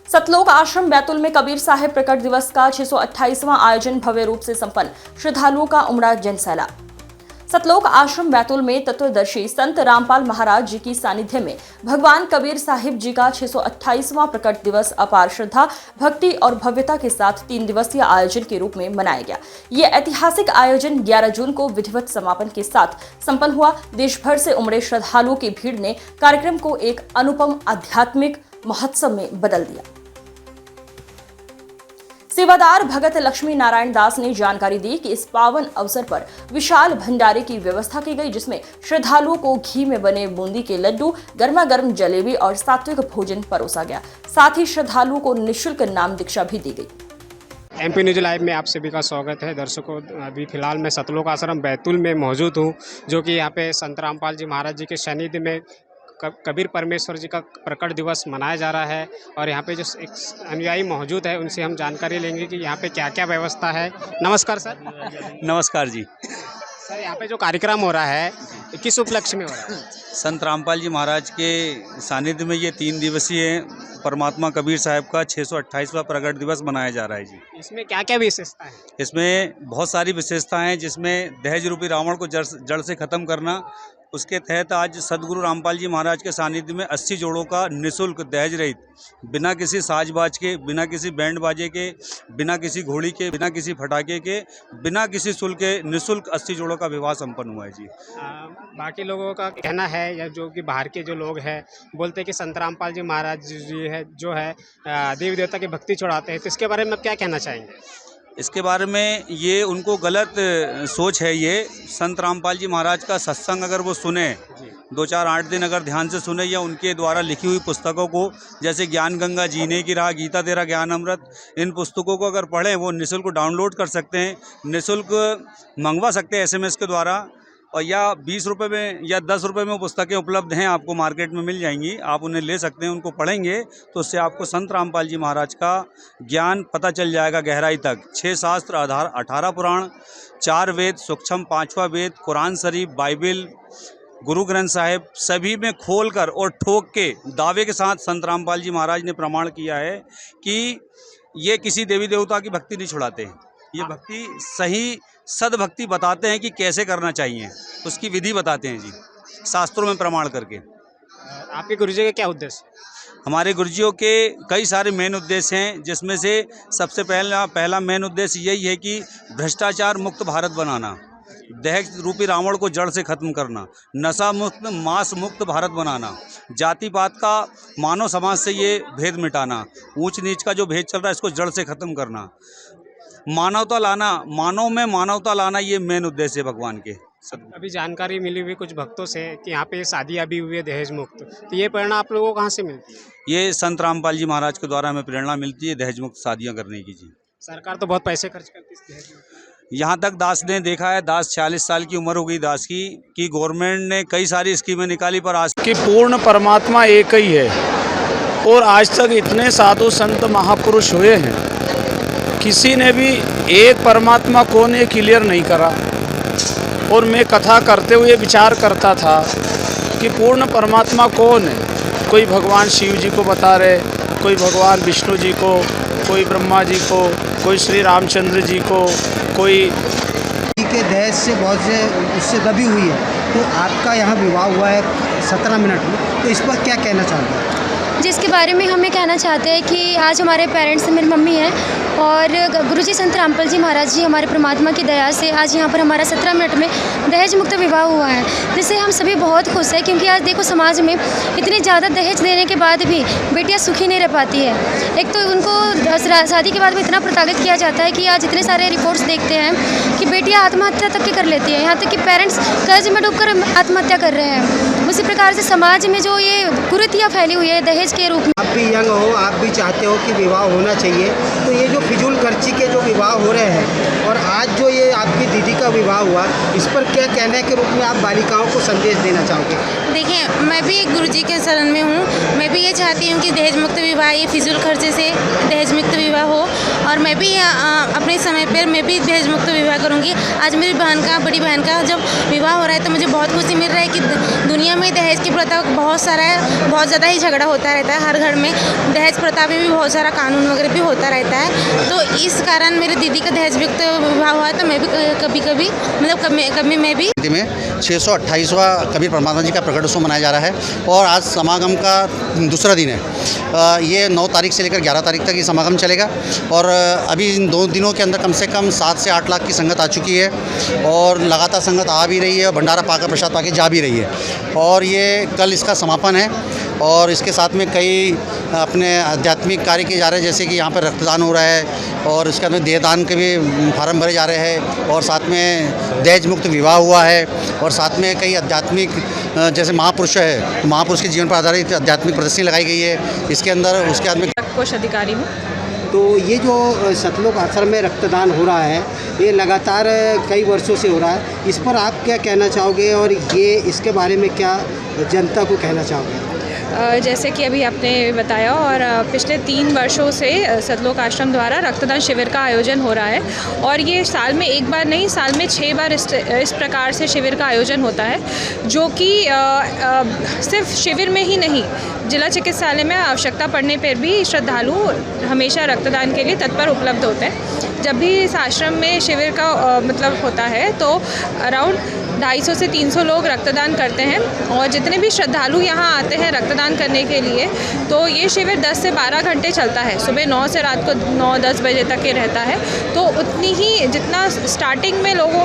सतलोक आश्रम बैतूल में कबीर साहिब प्रकट दिवस का 628वां आयोजन भव्य रूप से संपन्न। श्रद्धालुओं का उमड़ा जनसैलाब। सतलोक आश्रम बैतूल में तत्वदर्शी संत रामपाल महाराज जी की सानिध्य में भगवान कबीर साहिब जी का 628वां प्रकट दिवस अपार श्रद्धा, भक्ति और भव्यता के साथ 3 दिवसीय आयोजन के रूप में मनाया गया। ये ऐतिहासिक आयोजन 11 जून को विधिवत समापन के साथ संपन्न हुआ। देश भर से उमड़े श्रद्धालुओं की भीड़ ने कार्यक्रम को एक अनुपम आध्यात्मिक महोत्सव में बदल दिया। सेवादार भगत लक्ष्मी नारायण दास ने जानकारी दी कि इस पावन अवसर पर विशाल भंडारे की व्यवस्था की गई, जिसमें श्रद्धालुओं को घी में बने बूंदी के लड्डू, गर्मा गर्म जलेबी और सात्विक भोजन परोसा गया। साथ ही श्रद्धालुओं को निःशुल्क नाम दीक्षा भी दी गई। एमपी न्यूज लाइव में आप सभी का स्वागत है। दर्शकों, अभी फिलहाल मैं सतलोक आश्रम बैतूल में मौजूद हूँ, जो कि यहाँ पे संत रामपाल जी महाराज जी के सानिध्य में कबीर परमेश्वर जी का प्रकट दिवस मनाया जा रहा है। और यहाँ पे जो एक अनुयायी मौजूद है, उनसे हम जानकारी लेंगे कि यहाँ पे क्या क्या व्यवस्था है। नमस्कार सर। नमस्कार जी। सर, यहाँ पे जो कार्यक्रम हो रहा है किस उपलक्ष्य में हो रहा है? संत रामपाल जी महाराज के सानिध्य में ये 3 दिवसीय परमात्मा कबीर साहब का 628वां प्रकट दिवस मनाया जा रहा है जी। इसमें क्या क्या विशेषता है? इसमें बहुत सारी विशेषताएं हैं, जिसमें दहेज रूपी रावण को जड़ से ख़त्म करना। उसके तहत आज सदगुरु रामपाल जी महाराज के सानिध्य में 80 जोड़ों का निःशुल्क दहेज रहित, बिना किसी साजबाज के, बिना किसी बैंड बाजे के, बिना किसी घोड़ी के, बिना किसी फटाके के, बिना किसी शुल्क के निःशुल्क 80 जोड़ों का विवाह संपन्न हुआ है जी। बाकी लोगों का कहना है, या जो कि बाहर के जो लोग हैं बोलते हैं कि संत रामपाल जी महाराज जी है जो है देवी देवता की भक्ति छोड़ाते हैं, तो इसके बारे में आप क्या कहना चाहेंगे? इसके बारे में ये उनको गलत सोच है। ये संत रामपाल जी महाराज का सत्संग अगर वो सुने, 2-4-8 दिन अगर ध्यान से सुने, या उनके द्वारा लिखी हुई पुस्तकों को, जैसे ज्ञान गंगा, जीने की राह, गीता तेरा ज्ञान अमृत, इन पुस्तकों को अगर पढ़ें, वो निःशुल्क डाउनलोड कर सकते हैं, निःशुल्क मंगवा सकते हैं SMS के द्वारा। और या 20 रुपये में या 10 रुपये में वो पुस्तकें उपलब्ध हैं, आपको मार्केट में मिल जाएंगी। आप उन्हें ले सकते हैं, उनको पढ़ेंगे तो उससे आपको संत रामपाल जी महाराज का ज्ञान पता चल जाएगा गहराई तक। 6 शास्त्र, 18 पुराण, 4 वेद, सूक्ष्म 5वां वेद, कुरान शरीफ, बाइबिल, गुरु ग्रंथ साहिब, सभी में खोलकर और ठोक के दावे के साथ संत रामपाल जी महाराज ने प्रमाण किया है कि ये किसी देवी देवता की भक्ति नहीं छुड़ाते। ये भक्ति सही सदभक्ति बताते हैं कि कैसे करना चाहिए, उसकी विधि बताते हैं जी, शास्त्रों में प्रमाण करके। आपके गुरुजी का क्या उद्देश्य? हमारे गुरुजियों के कई सारे मेन उद्देश्य हैं, जिसमें से सबसे पहला मेन उद्देश्य यही है कि भ्रष्टाचार मुक्त भारत बनाना, दहेज रूपी रावण को जड़ से खत्म करना, नशा मुक्त, मांस मुक्त भारत बनाना, जाति पात का, मानव समाज से ये भेद मिटाना, ऊंच नीच का जो भेद चल रहा है इसको जड़ से खत्म करना, मानवता लाना, मानव में मानवता लाना, ये मेन उद्देश्य है भगवान के। अभी जानकारी मिली हुई कुछ भक्तों से कि यहाँ पे शादियाँ भी हुई है दहेज मुक्त, तो ये प्रेरणा आप लोगों को कहाँ से मिलती है? ये संत रामपाल जी महाराज के द्वारा हमें प्रेरणा मिलती है दहेज मुक्त शादियाँ करने की जी। सरकार तो बहुत पैसे खर्च करती है दहेज मुक्त। यहाँ तक दास ने देखा है, दास 40 साल की उम्र हो गई दास की, कि गवर्नमेंट ने कई सारी स्कीमें निकाली, पर आज कि पूर्ण परमात्मा एक ही है। और आज तक इतने साधु संत महापुरुष हुए हैं, किसी ने भी एक परमात्मा कौन है क्लियर नहीं करा। और मैं कथा करते हुए विचार करता था कि पूर्ण परमात्मा कौन है। कोई भगवान शिव जी को बता रहे, कोई भगवान विष्णु जी को, कोई ब्रह्मा जी को, कोई श्री रामचंद्र जी को, कोई के दहेज से बहुत से उससे दबी हुई है। तो आपका यहाँ विवाह हुआ है 17 मिनट में, तो इस पर क्या कहना चाहते हैं? जिसके बारे में हमें कहना चाहते हैं कि आज हमारे पेरेंट्स, मेरी मम्मी हैं और गुरुजी संत रामपाल जी महाराज जी, हमारे परमात्मा की दया से आज यहाँ पर हमारा 17 मिनट में दहेज मुक्त विवाह हुआ है, जिससे हम सभी बहुत खुश हैं। क्योंकि आज देखो समाज में इतनी ज़्यादा दहेज देने के बाद भी बेटियाँ सुखी नहीं रह पाती है। एक तो उनको शादी के बाद में इतना प्रताड़ित किया जाता है कि आज इतने सारे रिपोर्ट्स देखते हैं कि बेटियाँ आत्महत्या तक की कर लेती हैं, यहाँ तक कि पेरेंट्स कर्ज में डूबकर आत्महत्या कर रहे हैं। उसी प्रकार से समाज में जो ये कुरीतियाँ फैली हुई है दहेज के रूप में। आप भी यंग हो, आप भी चाहते हो कि विवाह होना चाहिए, तो ये जो फिजूल खर्ची के जो विवाह हो रहे हैं और आज जो ये आपकी दीदी का विवाह हुआ, इस पर क्या कहने के रूप में आप बालिकाओं को संदेश देना चाहोगे? देखिए, मैं भी एक गुरुजी के शरण में हूँ। मैं भी ये चाहती हूँ कि दहेज मुक्त विवाह, ये फिजूल खर्चे से दहेज मुक्त विवाह हो और मैं भी अपने समय पर मैं भी दहेज मुक्त विवाह करूँगी। आज मेरी बड़ी बहन का जब विवाह हो रहा है तो मुझे बहुत खुशी मिल रहा है कि दुनिया में दहेज की प्रथा बहुत सारा है, बहुत ज़्यादा ही झगड़ा होता रहता है। हर घर में दहेज प्रथा में भी बहुत सारा कानून वगैरह भी होता रहता है। तो इस कारण मेरी दीदी का दहेज मुक्त विवाह हुआ है, तो मैं भी कभी मैं भी में 628वां कबीर परमात्मा जी का प्रकट उत्सव मनाया जा रहा है और आज समागम का दूसरा दिन है। ये 9 तारीख से लेकर 11 तारीख तक ये समागम चलेगा और अभी इन 2 दिनों के अंदर कम से कम 7 से 8 लाख की संगत आ चुकी है और लगातार संगत आ भी रही है और भंडारा पाकर प्रसाद पाके जा भी रही है और ये कल इसका समापन है। और इसके साथ में कई अपने आध्यात्मिक कार्य किए जा रहे हैं, जैसे कि यहाँ पर रक्तदान हो रहा है और इसके बाद में देहदान के भी फार्म भरे जा रहे हैं और साथ में दहेज मुक्त विवाह हुआ है और साथ में कई आध्यात्मिक जैसे महापुरुष है तो महापुरुष के जीवन पर आधारित आध्यात्मिक प्रदर्शनी लगाई गई है इसके अंदर। उसके बाद में कोष अधिकारी हूँ। तो ये जो सतलोक आश्रम में रक्तदान हो रहा है ये लगातार कई वर्षों से हो रहा है, इस पर आप क्या कहना चाहोगे और ये इसके बारे में क्या जनता को कहना चाहोगे? जैसे कि अभी आपने बताया और पिछले 3 वर्षों से सतलोक आश्रम द्वारा रक्तदान शिविर का आयोजन हो रहा है और ये साल में एक बार नहीं, साल में 6 बार इस प्रकार से शिविर का आयोजन होता है, जो कि सिर्फ शिविर में ही नहीं, जिला चिकित्सालय में आवश्यकता पड़ने पर भी श्रद्धालु हमेशा रक्तदान के लिए तत्पर उपलब्ध होते हैं। जब भी इस आश्रम में शिविर का मतलब होता है तो अराउंड 250 से 300 लोग रक्तदान करते हैं और जितने भी श्रद्धालु यहाँ आते हैं रक्तदान करने के लिए तो ये शिविर 10 से 12 घंटे चलता है, सुबह 9 से रात को 9-10 बजे तक ये रहता है। तो उतनी ही जितना स्टार्टिंग में लोगों